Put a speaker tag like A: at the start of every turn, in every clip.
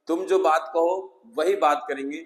A: तुम जो बात कहो वही बात करेंगे,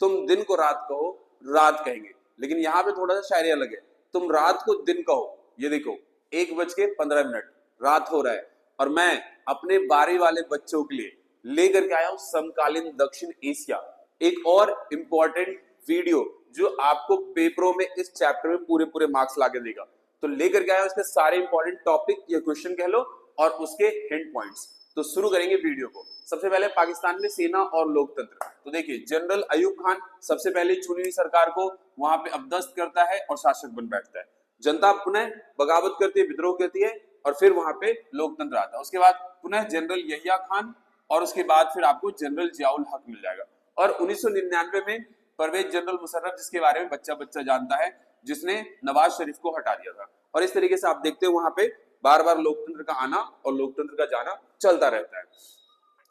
A: तुम दिन को रात कहो रात कहेंगे। लेकिन यहाँ पे थोड़ा सा शायरी अलग है, तुम रात को दिन कहो, ये देखो 1:15 रात हो रहा है और मैं अपने बारी वाले बच्चों के लिए लेकर के आया हूं समकालीन दक्षिण एशिया, एक और इंपॉर्टेंट वीडियो जो आपको पेपरों में इस चैप्टर में पूरे पूरे मार्क्स लाके देगा। तो लेकर के आया उसके सारे इंपॉर्टेंट टॉपिक या क्वेश्चन कह लो और उसके हिंट पॉइंट्स। तो शुरू करेंगे वीडियो को। सबसे पहले पाकिस्तान में सेना और लोकतंत्र। तो देखिए जनरल अयूब खान सबसे पहले चुनी हुई सरकार को वहां पे अपदस्त करता है और शासक बन बैठता है। जनता पुनः बगावत करती है, विद्रोह करती है और फिर वहां पे लोकतंत्र आता है। उसके बाद पुनः जनरल यहिया खान और उसके बाद फिर आपको जनरल जियाउल हक मिल जाएगा। और 1999 में परवेज जनरल मुशर्रफ, जिसके बारे में बच्चा बच्चा जानता है, जिसने नवाज शरीफ को हटा दिया था। और इस तरीके से आप देखते हो वहां पे बार बार लोकतंत्र का आना और लोकतंत्र का जाना चलता रहता है।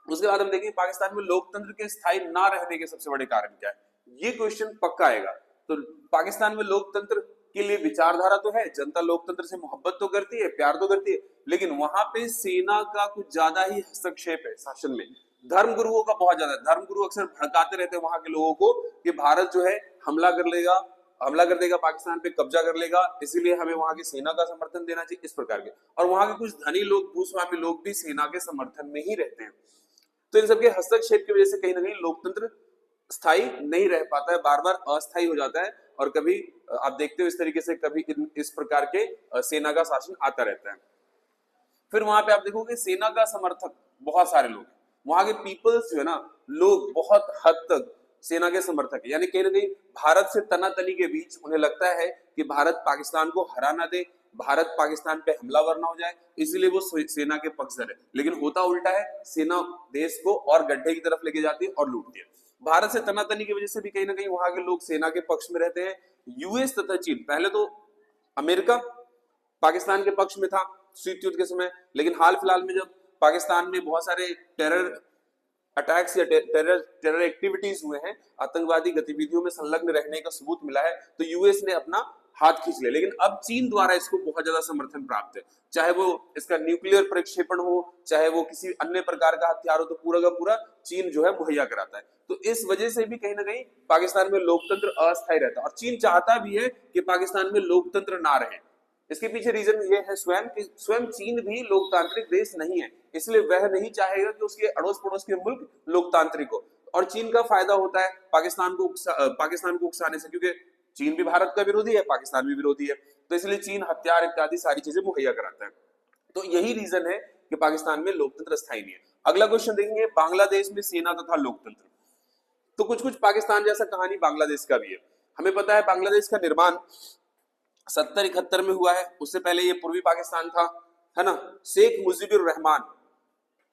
A: उसके बाद हम देखेंगे पाकिस्तान में लोकतंत्र के स्थायी ना रहने के सबसे बड़े कारण क्या है, ये क्वेश्चन पक्का आएगा। तो पाकिस्तान में लोकतंत्र के लिए विचारधारा तो है, जनता लोकतंत्र से मोहब्बत तो करती है, प्यार तो करती है, लेकिन वहां पे सेना का कुछ ज्यादा ही हस्तक्षेप है शासन में। धर्म गुरुओं का बहुत ज्यादा, धर्म गुरु अक्सर भड़काते रहते हैं वहां के लोगों को कि भारत जो है हमला कर देगा पाकिस्तान पे, कब्जा कर लेगा, इसीलिए हमें वहां की सेना का समर्थन देना चाहिए, इस प्रकार के। और वहां के कुछ धनी लोग, भूस्वामी लोग भी सेना के समर्थन में ही रहते हैं। तो इन सबके हस्तक्षेप की वजह से कहीं ना कहीं लोकतंत्र स्थायी नहीं रह पाता है, बार बार अस्थायी हो जाता है। और कभी आप देखते हो इस तरीके से कभी इस प्रकार के सेना का शासन आता रहता है। फिर वहां पे आप देखोगे सेना का समर्थक बहुत सारे लोग, वहां के पीपल्स जो है ना, लोग बहुत हद तक सेना के समर्थक है। यानी कहीं ना कहीं भारत से तनातनी के बीच उन्हें लगता है कि भारत पाकिस्तान को हरा ना दे, भारत पाकिस्तान पे हमलावर ना हो जाए, इसलिए वो सेना के पक्षधर है। लेकिन होता उल्टा है, सेना देश को और गड्ढे की तरफ लेके जाती है और लूटती है। भारत से तनातनी की वजह से भी कहीं ना कहीं वहां के लोग सेना के पक्ष में रहते हैं। यूएस तथा चीन, पहले तो अमेरिका पाकिस्तान के पक्ष में था शीत युद्ध के समय, लेकिन हाल फिलहाल में जब पाकिस्तान में बहुत सारे टेरर अटैक्स या टेरर एक्टिविटीज हुए हैं, आतंकवादी गतिविधियों में संलग्न रहने का सबूत मिला है, तो यूएस ने अपना हाथ खींच लिया। लेकिन अब चीन द्वारा इसको बहुत ज्यादा समर्थन प्राप्त है, चाहे वो इसका न्यूक्लियर प्रक्षेपण हो, चाहे वो किसी अन्य प्रकार का हथियार हो, तो पूरा का पूरा चीन जो है मुहैया कराता है। तो इस वजह से भी कहीं ना कहीं पाकिस्तान में लोकतंत्र अस्थायी रहता है और चीन चाहता भी है कि पाकिस्तान में लोकतंत्र ना रहे। इसके पीछे रीजन ये है स्वयं चीन भी लोकतांत्रिक देश नहीं है, इसलिए वह नहीं चाहेगा कि उसके अड़ोस पड़ोस के मुल्क लोकतांत्रिक हो। और चीन का फायदा होता है पाकिस्तान को उकसाने से, क्योंकि चीन भी भारत का विरोधी है, पाकिस्तान भी विरोधी है, तो इसलिए चीन हथियार इत्यादि सारी चीजें मुहैया कराता है। तो यही रीजन है कि पाकिस्तान में लोकतंत्र स्थायी नहीं है। अगला क्वेश्चन देखेंगे बांग्लादेश में सेना तथा लोकतंत्र। तो कुछ कुछ पाकिस्तान जैसा कहानी बांग्लादेश का भी है। हमें पता है बांग्लादेश का निर्माण 70-71 में हुआ है, उससे पहले ये पूर्वी पाकिस्तान था, है ना। शेख मुजीबुर रहमान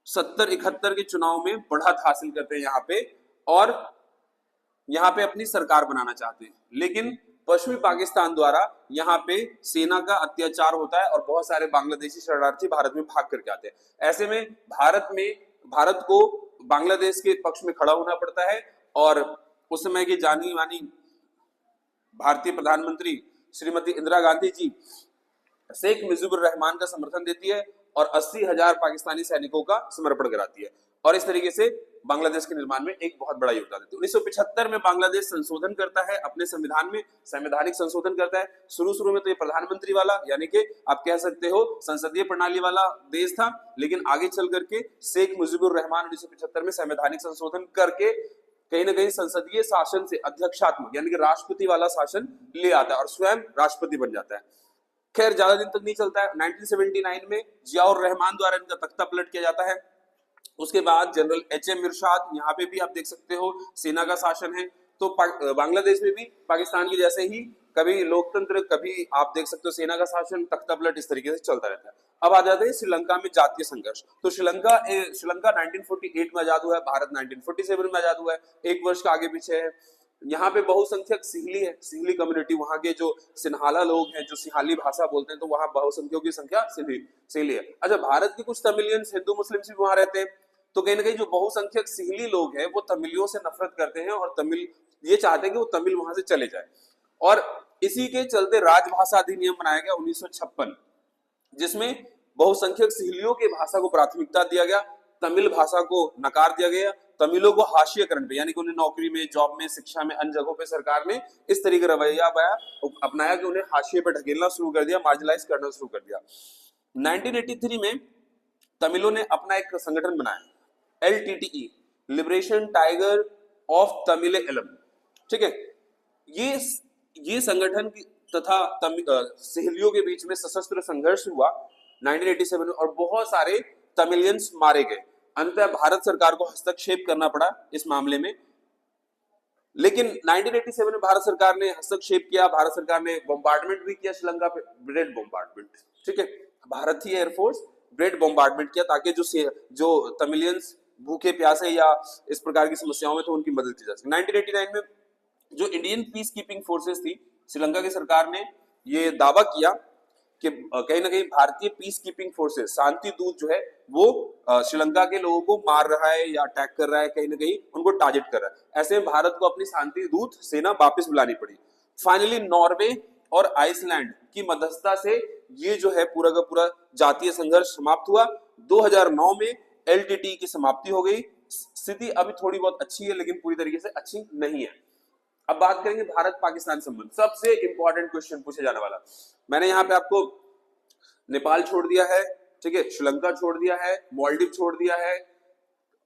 A: 70-71 के चुनाव में बढ़त हासिल करते हैं यहाँ पे और यहाँ पे अपनी सरकार बनाना चाहते हैं, लेकिन पश्चिमी पाकिस्तान द्वारा यहाँ पे सेना का अत्याचार होता है और बहुत सारे बांग्लादेशी शरणार्थी भारत में भाग करके आते हैं। ऐसे में भारत को बांग्लादेश के पक्ष में खड़ा होना पड़ता है और उस समय की जानी मानी भारतीय प्रधानमंत्री श्रीमती इंदिरा गांधी जी शेख मुजीबुर रहमान का समर्थन देती है और 80,000 पाकिस्तानी सैनिकों का समर्पण कराती है और इस तरीके से बांग्लादेश के निर्माण में एक बहुत बड़ा योगदान देती है। 1975 में बांग्लादेश संशोधन करता है अपने संविधान में, संवैधानिक संशोधन करता है। शुरू में तो ये प्रधानमंत्री वाला, यानी कि आप कह सकते हो संसदीय प्रणाली वाला देश था, लेकिन आगे चल करके शेख मुजीबुर रहमान 1975 में संवैधानिक संशोधन करके कहीं ना कहीं संसदीय शासन से अध्यक्षात्मक यानी कि राष्ट्रपति वाला शासन ले आता है और स्वयं राष्ट्रपति बन जाता है। खैर ज्यादा दिन तक नहीं चलता है। 1979 में जियाउर रहमान द्वारा इनका तख्ता पलट किया जाता है। उसके बाद जनरल एच.एम. इरशाद, यहाँ पे भी आप देख सकते हो सेना का शासन है। तो बांग्लादेश में भी पाकिस्तान की जैसे ही कभी लोकतंत्र, कभी आप देख सकते हो सेना का शासन, तख्ता पलट, इस तरीके से चलता रहता है। अब आ जाते हैं श्रीलंका में जातीय संघर्ष। तो श्रीलंका 1948 में आजाद हुआ है, भारत 1947 में आजाद हुआ है, एक वर्ष का आगे पीछे है। यहाँ पे बहुसंख्यक सिंहली है, सिंहली कम्युनिटी, वहां के जो सिन्हाला लोग हैं जो सिंहाली भाषा बोलते हैं, तो वहां बहुसंख्यकों की संख्या सिंहली है। अच्छा, भारत के कुछ तमिलियंस, हिंदू मुस्लिम्स भी वहां रहते हैं, तो कहीं ना कहीं जो बहुसंख्यक सिंहली लोग हैं वो तमिलियों से नफरत करते हैं और तमिल ये चाहते हैं कि वो तमिल वहां से चले जाए। और इसी के चलते राजभाषा अधिनियम बनाया गया 1956, जिसमें बहुसंख्यक सिंहलियों की भाषा को प्राथमिकता दिया गया। तमिल भाषा को नकार दिया गया, तमिलों को हाशिएकरण पे, यानी कि उन्हें नौकरी में, जॉब में, शिक्षा में, अन्य जगहों पे सरकार ने इस तरीके का रवैया अपनाया कि उन्हें हाशिए पे ढकेलना शुरू कर दिया, मार्जिनलाइज करना शुरू कर दिया। 1983 में तमिलों ने अपना एक संगठन बनाया, LTTE, liberation tiger of Tamil Eelam, ठीक है। ये संगठन तथा सहेलियों के बीच में सशस्त्र संघर्ष हुआ 1987 में, और बहुत सारे तमिलियंस मारे गए। अंततः भारत सरकार को हस्तक्षेप करना पड़ा इस मामले में, लेकिन 1987 में भारत सरकार ने हस्तक्षेप किया। भारत सरकार ने बॉम्बार्डमेंट भी किया श्रीलंका पे, ब्रेड बॉम्बार्डमेंट, ठीक है। भारतीय एयरफोर्स ब्रेड बॉम्बार्डमेंट किया ताकि जो तमिलियंस भूखे प्यासे या इस प्रकार की समस्याओं में तो उनकी मदद की जा सके। 1989 में जो इंडियन पीस कीपिंग फोर्सेस थी, श्रीलंका की सरकार ने ये दावा किया कि कहीं ना कहीं भारतीय पीस कीपिंग फोर्सेस, शांति दूत जो है वो श्रीलंका के लोगों को मार रहा है या अटैक कर रहा है, कहीं ना कहीं उनको टारगेट कर रहा है। ऐसे में भारत को अपनी शांति दूत सेना वापस बुलानी पड़ी। फाइनली नॉर्वे और आइसलैंड की मध्यस्थता से ये जो है पूरा का पूरा जातीय संघर्ष समाप्त हुआ। 2009 में LTTE की समाप्ति हो गई। स्थिति अभी थोड़ी बहुत अच्छी है, लेकिन पूरी तरीके से अच्छी नहीं है। अब बात करेंगे भारत पाकिस्तान संबंध, सबसे इंपॉर्टेंट क्वेश्चन पूछे जाने वाला। मैंने यहाँ पे आपको नेपाल छोड़ दिया है, ठीक है, श्रीलंका छोड़ दिया है, मालदीव छोड़ दिया है,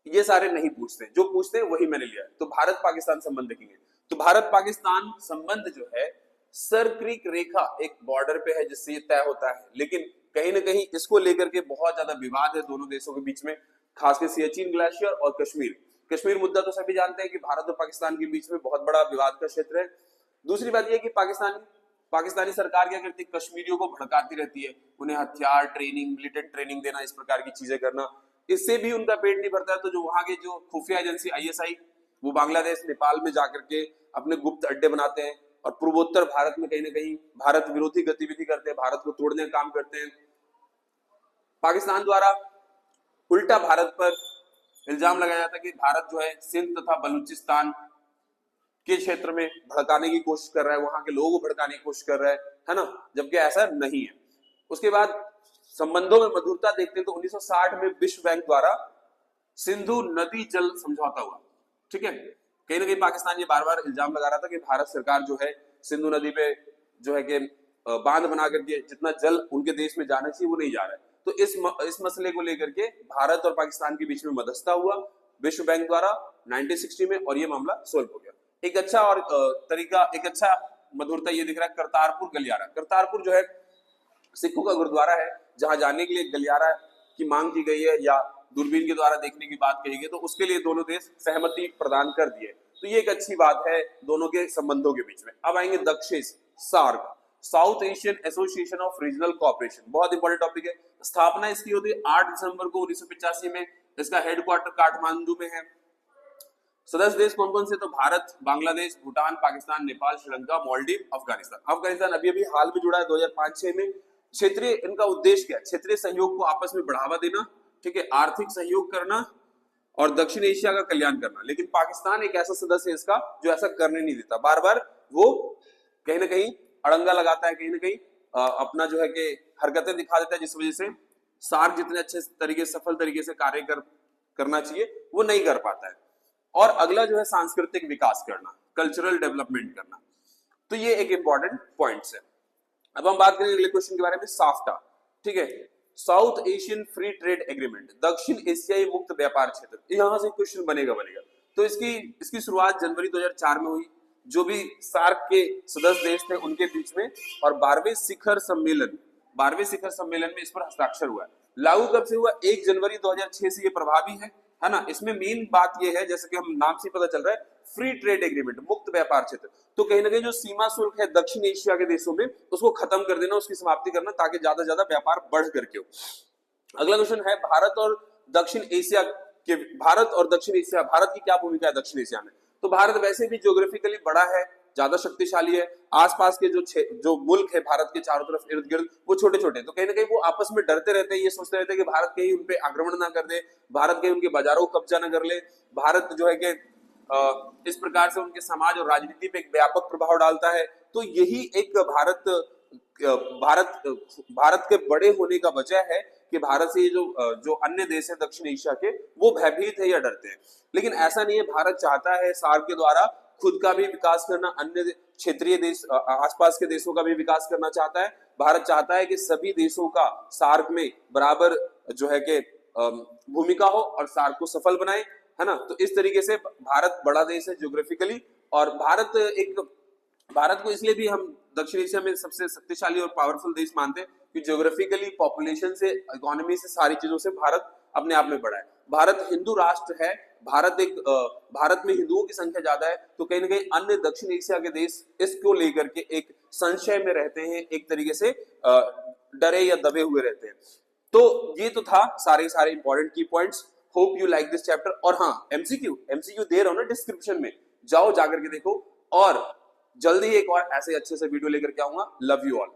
A: ये सारे नहीं पूछते, जो पूछते हैं वही मैंने लिया है। तो भारत पाकिस्तान संबंध देखेंगे तो भारत पाकिस्तान संबंध जो है सर क्रीक रेखा एक बॉर्डर पे है जिससे ये तय होता है, लेकिन कहीं ना कहीं इसको लेकर के बहुत ज्यादा विवाद है दोनों देशों के बीच में, खासकर सियाचिन ग्लेशियर और कश्मीर मुद्दा तो सभी जानते हैं कि भारत और पाकिस्तान के बीच में बहुत बड़ा विवाद का क्षेत्र है। दूसरी बात यह कि पाकिस्तानी सरकार क्या करती है, कश्मीरियों को भड़काती रहती है, उन्हें हथियार ट्रेनिंग, मिलिटेंट ट्रेनिंग देना, इस प्रकार की चीजें करना, इससे भी उनका पेट नहीं भरता है। तो जो वहां के जो खुफिया एजेंसी ISI, वो बांग्लादेश, नेपाल में जाकर के अपने गुप्त अड्डे बनाते हैं और पूर्वोत्तर भारत में कहीं ना कहीं भारत विरोधी गतिविधि करते हैं, भारत को तोड़ने का काम करते हैं। पाकिस्तान द्वारा उल्टा भारत पर इल्जाम लगाया जाता है कि भारत जो है सिंध तथा बलूचिस्तान के क्षेत्र में भड़काने की कोशिश कर रहा है, वहां के लोगों को भड़काने की कोशिश कर रहा है ना, जबकि ऐसा नहीं है। उसके बाद संबंधों में मधुरता देखते हैं तो 1960 में विश्व बैंक द्वारा सिंधु नदी जल समझौता हुआ, ठीक है। कहीं ना कहीं पाकिस्तान ये बार बार इल्जाम लगा रहा था कि भारत सरकार जो है सिंधु नदी पे जो है कि बांध बना करके जितना जल उनके देश में जाना चाहिए वो नहीं जा रहा है। तो इस मसले को लेकर के भारत और पाकिस्तान के बीच में मध्यस्थता हुआ विश्व बैंक द्वारा 1960 में, और ये मामला सोल्व हो गया। एक अच्छा और तरीका, एक अच्छा मधुरता ये दिख रहा है करतारपुर गलियारा। करतारपुर जो है सिखों का गुरुद्वारा है, जहां जाने के लिए गलियारा की मांग की गई है या दूरबीन के द्वारा देखने की बात कही गई, तो उसके लिए दोनों देश सहमति प्रदान कर दिए। तो ये एक अच्छी बात है दोनों के संबंधों के बीच में। अब आएंगे दक्षिण SAARC, south Asian association of regional cooperation, बहुत इंपॉर्टेंट टॉपिक है। स्थापना इसकी होती है 8 दिसंबर को 1985 में। इसका हेडक्वार्टर काठमांडू में है। सदस्य देश कौन कौन से, तो भारत, बांग्लादेश, भूटान, पाकिस्तान, नेपाल, श्रीलंका, मालदीव, अफगानिस्तान अभी अभी हाल में जुड़ा है 2005-6 में। क्षेत्रीय इनका उद्देश्य क्या है, क्षेत्रीय सहयोग को आपस में बढ़ावा देना, ठीक है, आर्थिक सहयोग करना और दक्षिण एशिया का कल्याण करना। लेकिन पाकिस्तान एक ऐसा सदस्य है इसका जो ऐसा करने नहीं देता, बार बार वो कहीं ना कहीं अड़ंगा लगाता है, कहीं ना कहीं अपना जो है कि हरकतें दिखा देता है, जिस वजह से सार्क जितने अच्छे तरीके सफल तरीके से कार्य करना चाहिए वो नहीं कर पाता है। और अगला जो है सांस्कृतिक विकास करना, कल्चरल डेवलपमेंट करना, तो ये एक इंपॉर्टेंट पॉइंट्स है। अब हम बात करेंगे अगले क्वेश्चन के बारे में, साफ्टा, ठीक है, south Asian free trade agreement, दक्षिण एशियाई मुक्त व्यापार क्षेत्र। यहां से क्वेश्चन बनेगा। तो इसकी शुरुआत जनवरी 2004 में हुई। जो भी सार्क के सदस्य देश थे उनके बीच में, और 12वें शिखर सम्मेलन में इस पर हस्ताक्षर हुआ है। लागू कब से हुआ, 1 जनवरी 2006 से ये प्रभावी है ना। इसमें मेन बात ये है, जैसे कि हम नाम से पता चल रहा है, फ्री ट्रेड एग्रीमेंट, मुक्त व्यापार क्षेत्र। तो कहीं ना कहीं जो सीमा शुल्क है दक्षिण एशिया के देशों में, उसको खत्म कर देना, उसकी समाप्ति करना, ताकि ज्यादा से ज्यादा व्यापार बढ़ करके हो। अगला क्वेश्चन है भारत और दक्षिण एशिया, भारत की क्या भूमिका है दक्षिण एशिया में। तो भारत वैसे भी ज्योग्राफिकली बड़ा है, ज्यादा शक्तिशाली है। आसपास के जो मुल्क है भारत के चारों तरफ इर्द गिर्द, वो छोटे छोटे, तो कहीं ना कहीं वो आपस में डरते रहते हैं, ये सोचते रहते हैं कि भारत कहीं उन पे आक्रमण ना कर दे, भारत कहीं उनके बाजारों को कब्जा ना कर ले। भारत जो है कि इस प्रकार से उनके समाज और राजनीति पे एक व्यापक प्रभाव डालता है। तो यही एक भारत के बड़े होने का वजह है कि भारत से ये जो अन्य देश है दक्षिण एशिया के, वो भयभीत है या डरते हैं। लेकिन ऐसा नहीं है, भारत चाहता है सार्क के द्वारा खुद का भी विकास करना, अन्य क्षेत्रीय देश आसपास के देशों का भी विकास करना चाहता है। भारत चाहता है कि सभी देशों का सार्क में बराबर जो है कि भूमिका हो और सार्क को सफल बनाए, है ना। तो इस तरीके से भारत बड़ा देश है ज्योग्राफिकली, और भारत को इसलिए भी हम दक्षिण एशिया में सबसे शक्तिशाली और पावरफुल देश मानते हैं कि ज्योग्राफिकली, पॉपुलेशन से, इकोनॉमी से, सारी चीजों से भारत अपने आप में बड़ा है। भारत हिंदू राष्ट्र है, भारत में हिंदुओं की संख्या ज्यादा है, तो कहीं ना कहीं अन्य दक्षिण एशिया के देश इसको लेकर के एक संशय में रहते हैं, एक तरीके से डरे या दबे हुए रहते हैं। तो ये तो था सारे इंपॉर्टेंट की points. Hope you like this chapter. और हाँ, एमसीक्यू दे रहा हूं ना डिस्क्रिप्शन में, जाओ जाकर के देखो, और जल्दी एक और ऐसे अच्छे से वीडियो लेकर के आऊंगा। Love you all.